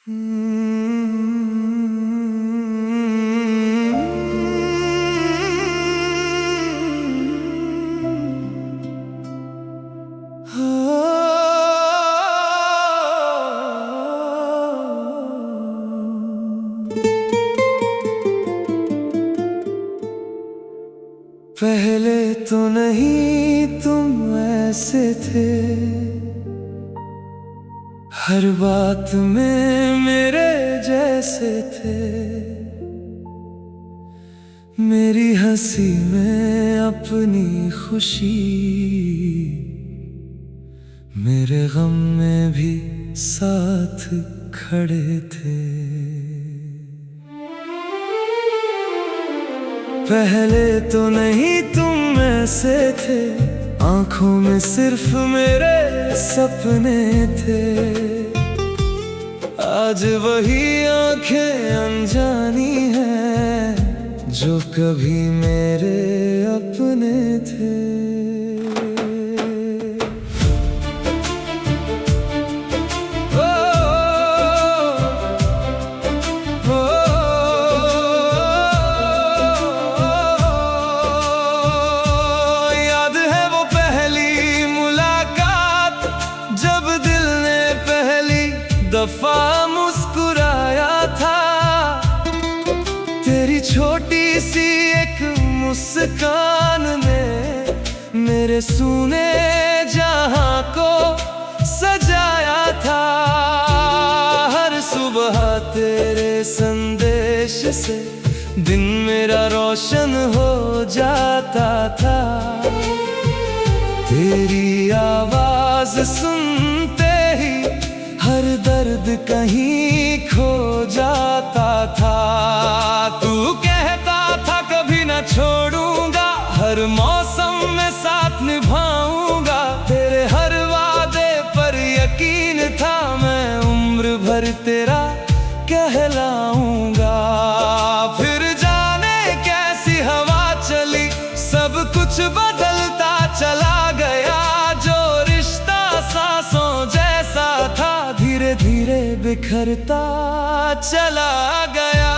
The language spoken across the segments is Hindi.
पहले तो नहीं तुम ऐसे थे, हर बात में मेरे जैसे थे। मेरी हंसी में अपनी खुशी, मेरे गम में भी साथ खड़े थे। पहले तो नहीं तुम ऐसे थे, आंखों में सिर्फ मेरे सपने थे। आज वही आंखें अनजानी हैं जो कभी मेरे अपने थे। दफा मुस्कुराया था, तेरी छोटी सी एक मुस्कान ने मेरे सूने जहां को सजाया था। हर सुबह तेरे संदेश से दिन मेरा रोशन हो जाता था। तेरी आवाज सुनते ही हर दर्द कहीं खो जाता था। तू कहता था कभी न छोड़ूंगा, हर मौसम में साथ निभाऊंगा। तेरे हर वादे पर यकीन था, मैं उम्र भर तेरा कहलाऊंगा। फिर जाने कैसी हवा चली, सब कुछ बदलता चला गया। जो रिश्ता सांसों जैसा था, धीरे धीरे बिखरता चला गया।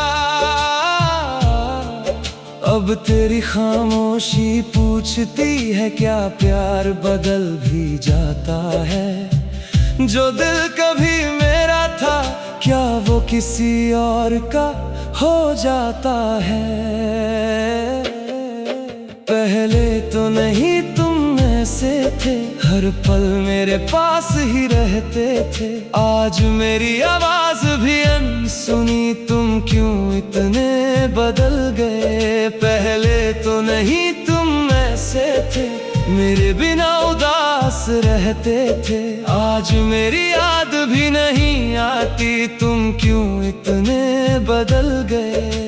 अब तेरी खामोशी पूछती है, क्या प्यार बदल भी जाता है? जो दिल कभी मेरा था, क्या वो किसी और का हो जाता है? पहले तो नहीं तुम ऐसे थे, हर पल मेरे पास ही रहते थे। आज मेरी आवाज भी अनसुनी, तुम क्यों इतने बदल गए? पहले तो नहीं तुम ऐसे थे, मेरे बिना उदास रहते थे। आज मेरी याद भी नहीं आती, तुम क्यों इतने बदल गए?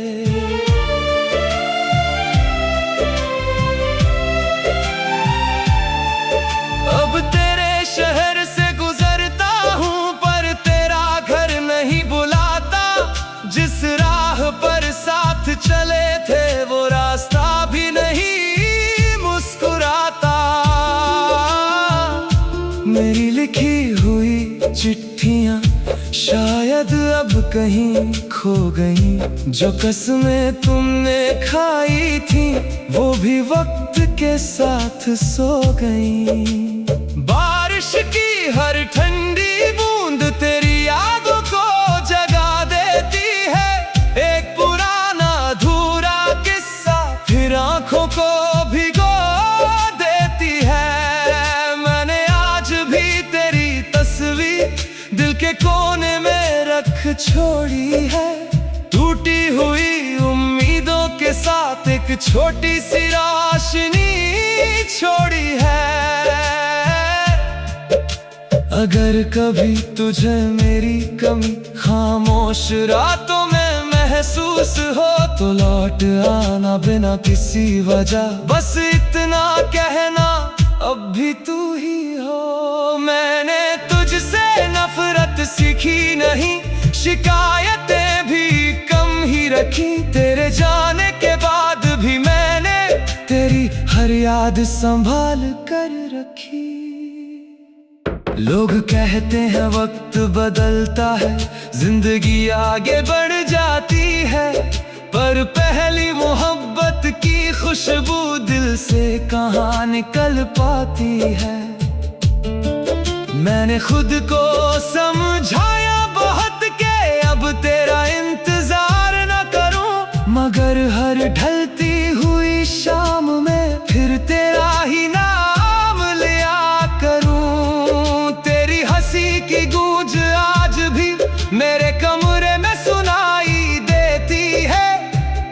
जिस राह पर साथ चले थे, वो रास्ता भी नहीं मुस्कुराता। मेरी लिखी हुई चिट्ठियां शायद अब कहीं खो गईं। जो कसमें तुमने खाई थी, वो भी वक्त के साथ सो गईं। बारिश की हर ठंडी बूंद तेरी यादों को जगा देती है। एक पुराना अधूरा किस्सा फिर आंखों को भिगो देती है। मैंने आज भी तेरी तस्वीर दिल के कोने में रख छोड़ी है। टूटी हुई उम्मीदों के साथ एक छोटी सी रोशनी छोड़ी है। अगर कभी तुझे मेरी कमी खामोश रातों में महसूस हो, तो लौट आना बिना किसी वजह। बस इतना कहना, अब भी तू ही हो। मैंने तुझसे नफरत सीखी नहीं, शिकायतें भी कम ही रखी। तेरे जाने के बाद भी मैंने तेरी हर याद संभाल कर रखी। लोग कहते हैं वक्त बदलता है, जिंदगी आगे बढ़ जाती है, पर पहली मोहब्बत की खुशबू दिल से कहाँ निकल पाती है। मैंने खुद को समझाया बहुत के अब तेरा इंतजार न करूं, मगर हर ढलती हुई शाम में फिर तेरा ही नाम लिया करूं। तेरी हंसी की गूंज आज भी मेरे कमरे में सुनाई देती है,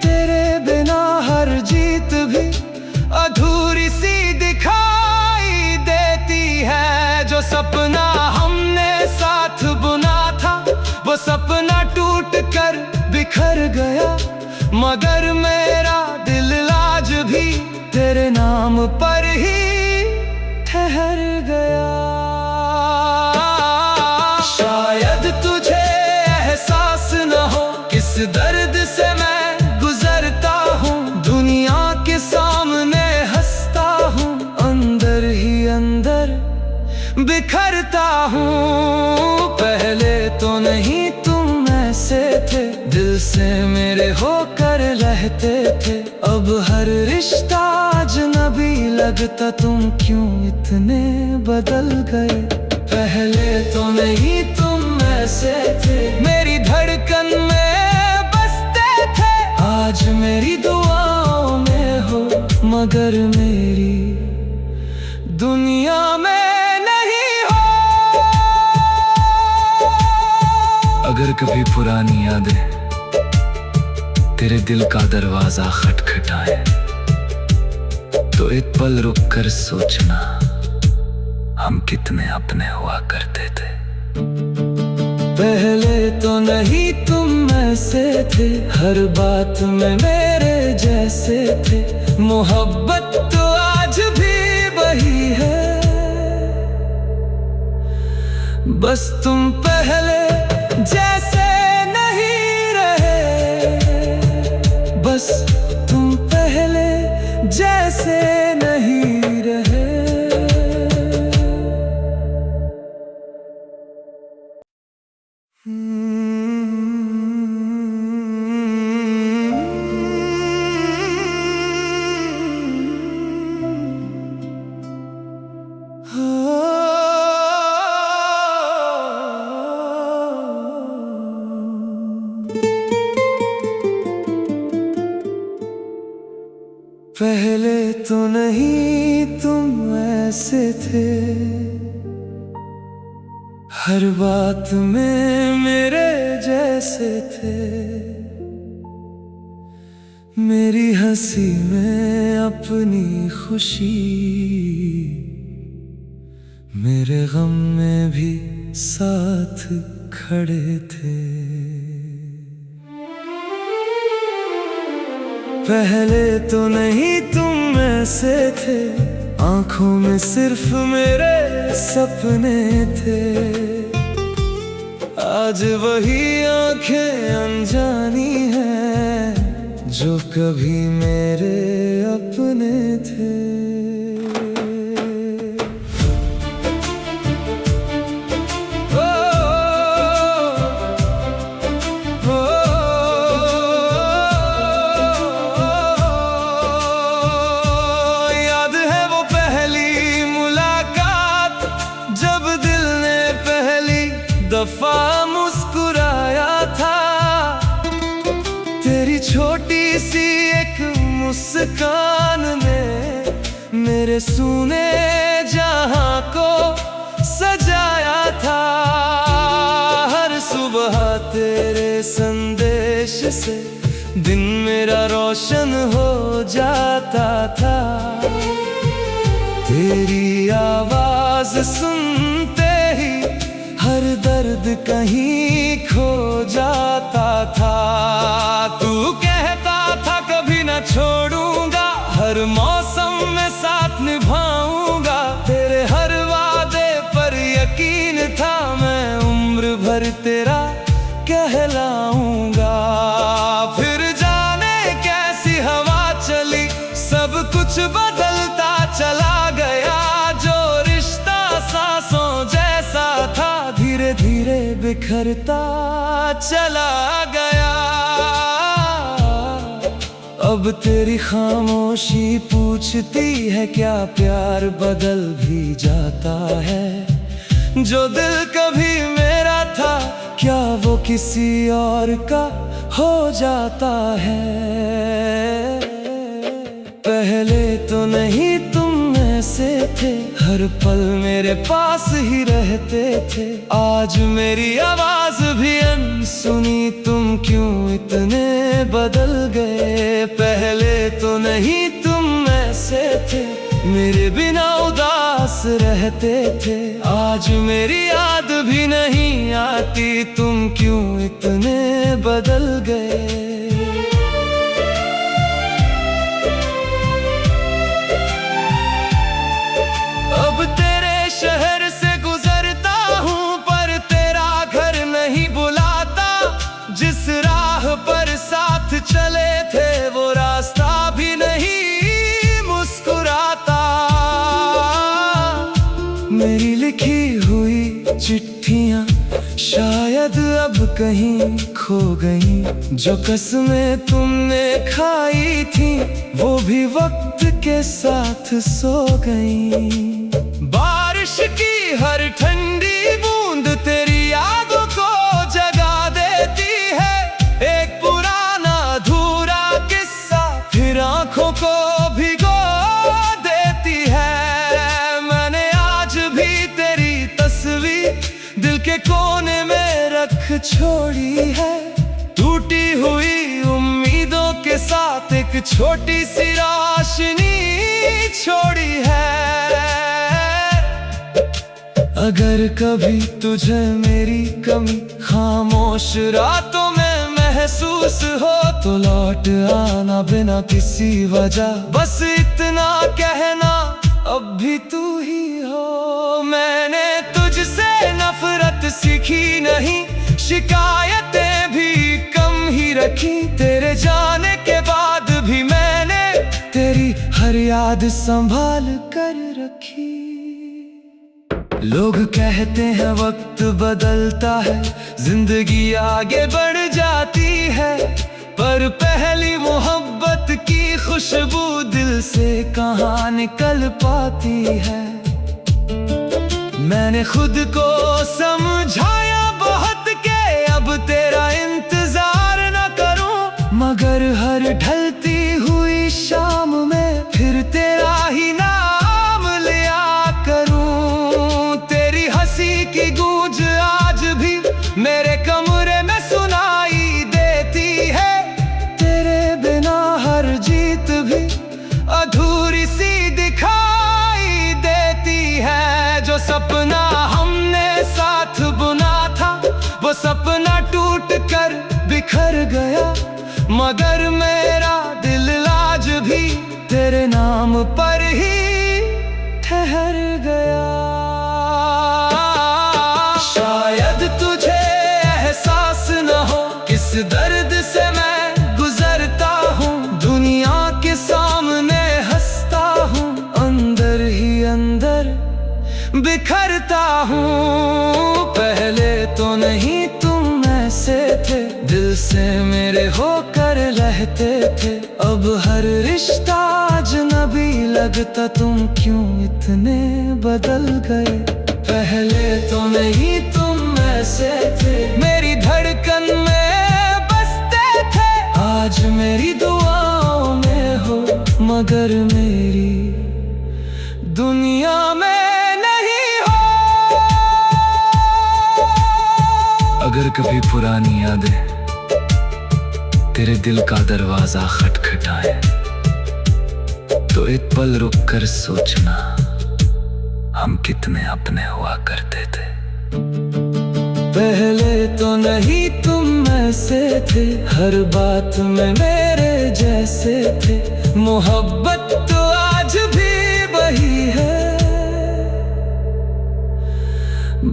तेरे बिना हर जीत भी अधूरी सी दिखाई देती है। जो सपना हमने साथ बुना था वो सपना टूट कर बिखर गया, मगर मेरा दिल आज भी तेरे नाम पर ही ठहर गया। शायद तुझे एहसास न हो किस दर्द से मैं गुजरता हूँ, दुनिया के सामने हंसता हूँ, अंदर ही अंदर बिखरता हूँ। पहले तो नहीं तुम ऐसे थे, दिल से मेरे होकर रहते थे, अब हर रिश्ता अजनबी लगता, तुम क्यों इतने बदल गए। पहले तो नहीं तुम ऐसे थे, मेरी धड़कन में बसते थे, आज मेरी दुआओं में हो, मगर मेरी दुनिया में अगर कभी पुरानी यादें तेरे दिल का दरवाजा खटखटाए, तो एक पल रुक कर सोचना हम कितने अपने हुआ करते थे। पहले तो नहीं तुम ऐसे थे, हर बात में मेरे जैसे थे, मोहब्बत तो आज भी वही है, बस तुम पहले जैसे नहीं रहे, बस तुम पहले जैसे नहीं रहे। पहले तो नहीं तुम ऐसे थे, हर बात में मेरे जैसे थे, मेरी हंसी में अपनी खुशी, मेरे गम में भी साथ खड़े थे। पहले तो नहीं तुम ऐसे थे, आंखों में सिर्फ मेरे सपने थे, आज वही आंखें अनजानी हैं जो कभी मेरे अपने थे। दफा मुस्कुराया था, तेरी छोटी सी एक मुस्कान ने मेरे सूने जहां को सजाया था। हर सुबह तेरे संदेश से दिन मेरा रोशन हो जाता था, तेरी आवाज सुनते ही हर दर्द कहीं खो जाता था। तू कहता था कभी न छोड़ूंगा, हर मौसम में साथ निभाऊंगा, तेरे हर वादे पर यकीन था, मैं उम्र भर तेरा कहलाऊंगा। फिर जाने कैसी हवा चली, सब कुछ बदलता चला गया, जो रिश्ता सांसों जैसा बिखरता चला गया। अब तेरी खामोशी पूछती है क्या प्यार बदल भी जाता है। जो दिल कभी मेरा था क्या वो किसी और का हो जाता है। पहले तो नहीं तुम ऐसे थे, हर पल मेरे पास ही रहते थे। आज मेरी आवाज भी अनसुनी, तुम क्यों इतने बदल गए। पहले तो नहीं तुम ऐसे थे, मेरे बिना उदास रहते थे। आज मेरी याद भी नहीं आती, तुम क्यों इतने बदल गए। अब तेरे शहर से गुजरता हूँ पर तेरा घर नहीं बुलाता। जिस राह पर साथ चले थे वो रास्ता भी नहीं मुस्कुराता। मेरी लिखी हुई चिट्ठियाँ शायद अब कहीं खो गईं। जो कसमें तुमने खाई थी वो भी वक्त के साथ सो गईं। बारिश की हर ठंडी बूंद तेरी यादों को जगा देती है। एक पुराना अधूरा किस्सा फिर आंखों को भिगो देती है। मैंने आज भी तेरी तस्वीर दिल के कोने में रख छोड़ी है। टूटी हुई उम्मीदों के साथ एक छोटी सी रोशनी छोड़ी है। अगर कभी तुझे मेरी कमी खामोश रातों में महसूस हो तो लौट आना बिना किसी वजह। बस इतना कहना अब भी तू ही हो। मैंने तुझसे नफरत सीखी नहीं, शिकायतें भी कम ही रखी। तेरे जाने के बाद भी मैंने तेरी हर याद संभाल कर रखी। लोग कहते हैं वक्त बदलता है, जिंदगी आगे बढ़ जाती है। पर पहली मोहब्बत की खुशबू दिल से कहाँ निकल पाती है। मैंने खुद को समझाया बहुत के अब तेरा इंतजार न करूं। मगर हर ढलती हुई शाम में फिर तेरा ही नाम लिया करूं। तेरी हंसी की गूंज आज भी मेरे कमरे में सुनाई देती है। तेरे बिना हर जीत भी अधूरी सी दिखाई देती है। जो सपना हमने साथ बुना था वो सपना टूट कर बिखर गया। मगर मेरा दिल आज भी तेरे नाम पर ही ठहर गया। शायद तुझे एहसास न हो किस दर्द से मैं गुजरता हूँ। दुनिया के सामने हंसता हूँ, अंदर ही अंदर बिखरता हूँ। पहले तो नहीं तुम ऐसे थे, दिल से मेरे होकर रहते थे। अब हर रिश्ता अजनबी लगता, तुम क्यों इतने बदल गए। पहले तो नहीं तुम ऐसे थे, मेरी धड़कन में बसते थे। आज मेरी दुआओं में हो मगर मेरी दुनिया में नहीं हो। अगर कभी पुरानी यादें तेरे दिल का दरवाजा खटखटाए तो एक पल रुक कर सोचना, हम कितने अपने हुआ करते थे। पहले तो नहीं तुम ऐसे थे, हर बात में मेरे जैसे थे। मोहब्बत तो आज भी वही है,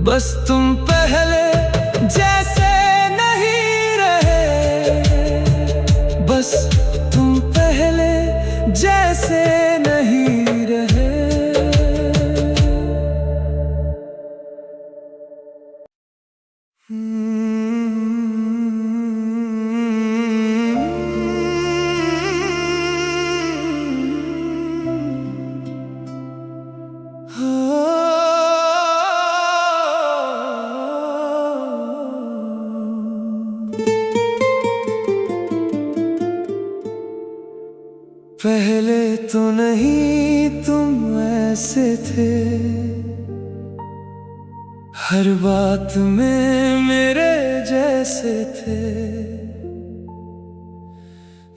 बस तुम पहले जैसे नहीं रहे। बस तुम पहले जैसे नहीं रहे। पहले तो नहीं तुम ऐसे थे, हर बात में मेरे जैसे थे।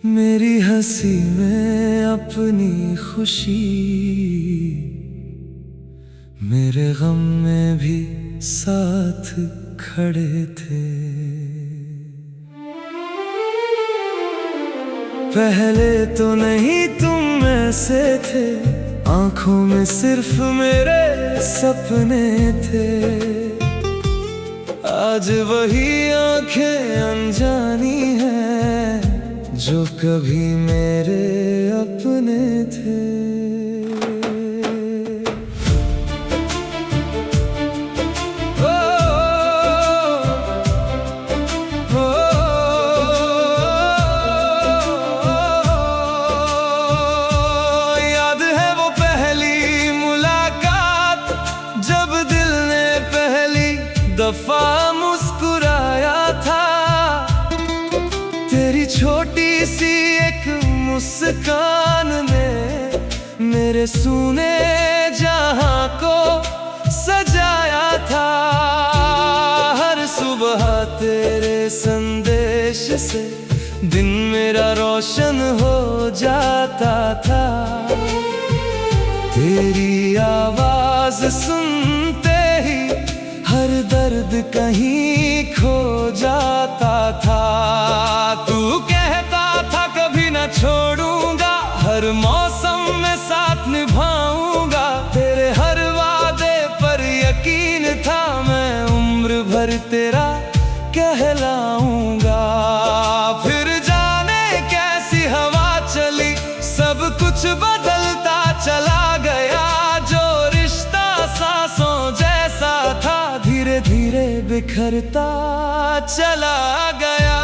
मेरी हंसी में अपनी खुशी, मेरे गम में भी साथ खड़े थे। पहले तो नहीं तुम ऐसे थे, आंखों में सिर्फ मेरे सपने थे। आज वही आंखें अनजानी हैं जो कभी मेरे अपने थे। दफा मुस्कुराया था, तेरी छोटी सी एक मुस्कान ने मेरे सूने जहां को सजाया था। हर सुबह तेरे संदेश से दिन मेरा रोशन हो जाता था। तेरी आवाज सुनते ही हर दर्द कहीं खो जाता था। तू कहता था कभी न छोड़ूंगा, हर मौसम में साथ निभाऊंगा। तेरे हर वादे पर यकीन था, मैं उम्र भर तेरा कहलाऊंगा। फिर जाने कैसी हवा चली, सब कुछ बदलता चला गया। जो रिश्ता सांसों जैसा था, धीरे धीरे बिखरता चला गया।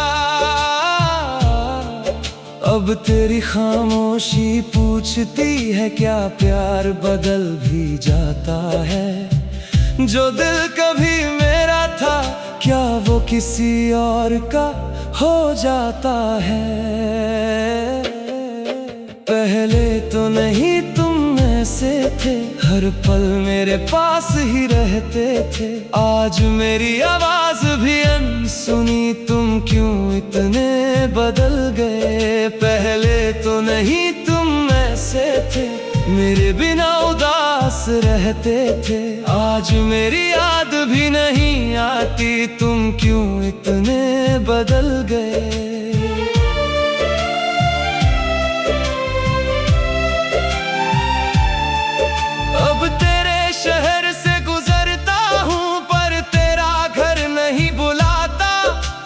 अब तेरी खामोशी पूछती है, क्या प्यार बदल भी जाता है? जो दिल कभी मेरा था, क्या वो किसी और का हो जाता है? पहले तो नहीं तुम ऐसे थे, हर पल मेरे पास ही रहते थे। आज मेरी आवाज भी अनसुनी, तुम क्यों इतने बदल गए? पहले तो नहीं तुम ऐसे थे, मेरे बिना उदास रहते थे। आज मेरी याद भी नहीं आती, तुम क्यों इतने बदल गए?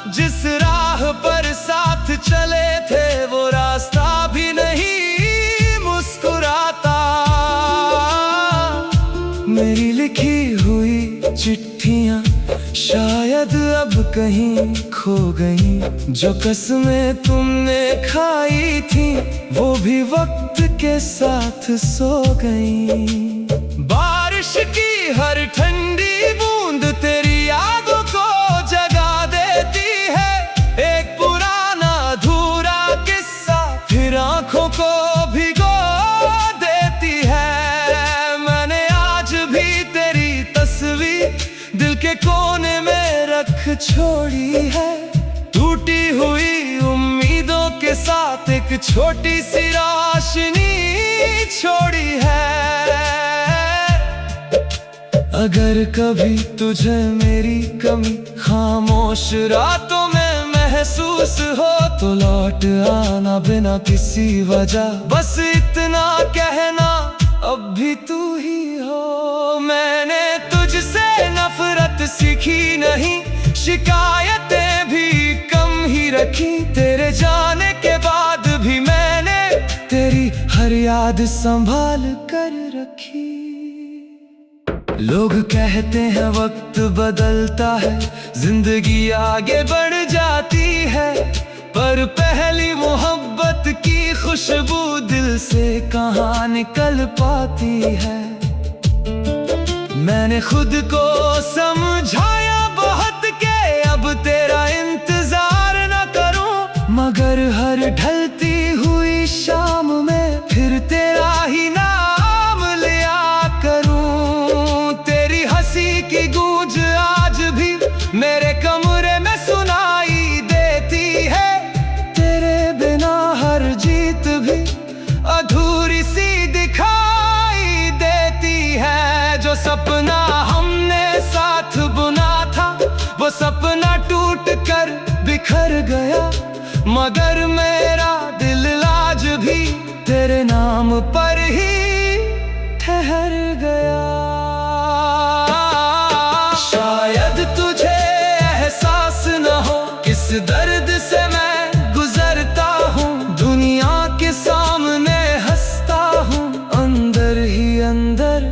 जिस राह पर साथ चले थे, वो रास्ता भी नहीं मुस्कुराता। मेरी लिखी हुई चिट्ठियां शायद अब कहीं खो गईं। जो कसमें तुमने खाई थी, वो भी वक्त के साथ सो गईं। बारिश की हर ठंडी बूंद तेरी यादों को जगा देती है। एक पुराना अधूरा किस्सा फिर आंखों को भिगो देती है। मैंने आज भी तेरी तस्वीर दिल के कोने में रख छोड़ी है। टूटी हुई उम्मीदों के साथ एक छोटी सी रोशनी छोड़ी है। अगर कभी तुझे मेरी कमी खामोश रातों में महसूस हो, तो लौट आना बिना किसी वजह। बस इतना कहना, अब भी तू ही हो। मैंने तुझसे नफरत सीखी नहीं, शिकायतें भी कम ही रखी। तेरे जाने के बाद भी मैंने तेरी हर याद संभाल कर रखी। लोग कहते हैं वक्त बदलता है, जिंदगी आगे बढ़ जाती है। पर पहली मोहब्बत की खुशबू दिल से कहाँ निकल पाती है। मैंने खुद को समझाया बहुत के अब तेरा इंतजार न करूं, मगर हर ढलती हुई शाम में बिखर गया, मगर मेरा दिल आज भी तेरे नाम पर ही ठहर गया। शायद तुझे एहसास न हो किस दर्द से मैं गुजरता हूँ, दुनिया के सामने हंसता हूँ, अंदर ही अंदर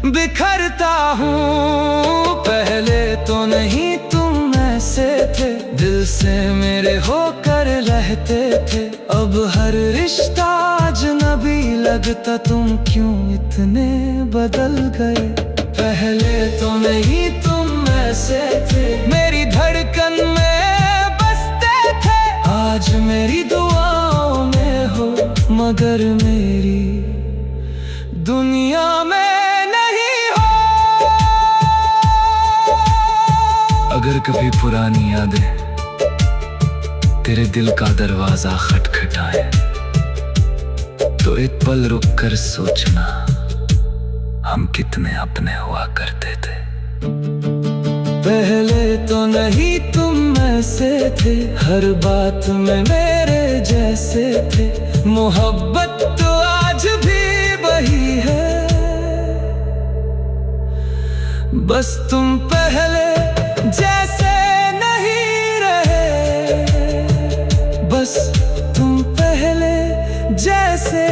बिखरता हूँ। पहले तो नहीं तुम ऐसे थे, दिल से मेरे होकर रहते थे, अब हर रिश्ता अजनबी लगता, तुम क्यों इतने बदल गए। पहले तो नहीं तुम ऐसे थे, मेरी धड़कन में बसते थे, आज मेरी दुआओं में हो, मगर मेरी दुनिया में नहीं हो। अगर कभी पुरानी यादें तेरे दिल का दरवाजा खटखटाए, तो एक पल रुक कर सोचना, हम कितने अपने हुआ करते थे। पहले तो नहीं तुम ऐसे थे, हर बात में मेरे जैसे थे, मोहब्बत तो आज भी वही है, बस तुम पहले जैसे नहीं रहे, बस तुम पहले जैसे